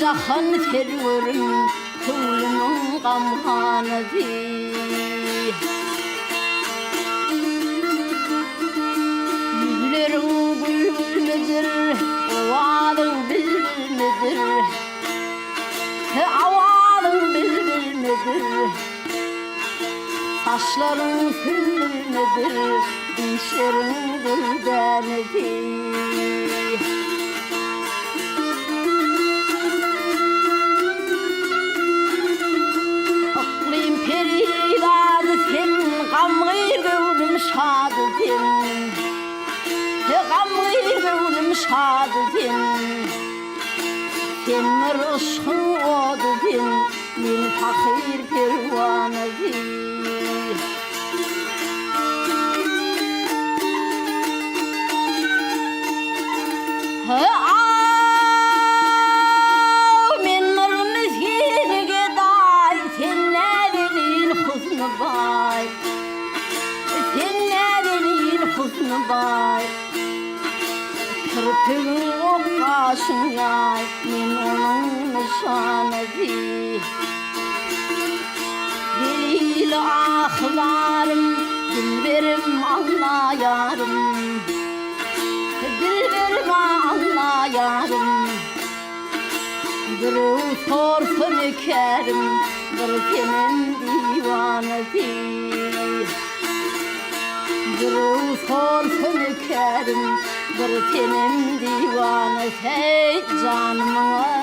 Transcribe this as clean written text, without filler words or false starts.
Cahan terörüm Kıvrının gamhanesi Yüzlerin bülbül müdür Ovadın bülbül müdür Avadın bülbül müdür Saçların sümbül müdür Dişlerin güldenesi Şadıdin, gamı gönlüm şadıdin. Sen rışkın odudin, min fakir pervanedin. Min miskin geday, sen nerenin husnu bay. Husnu bay Kırpığın o kaşın yay Min onun nişanesi Deliyle ahlarım Dilberim anlayarım Dilberim anlayarım Bir sorsun ökerim Bir senin divanesi Bir sorsun ökerim, bir senin divanesi canımın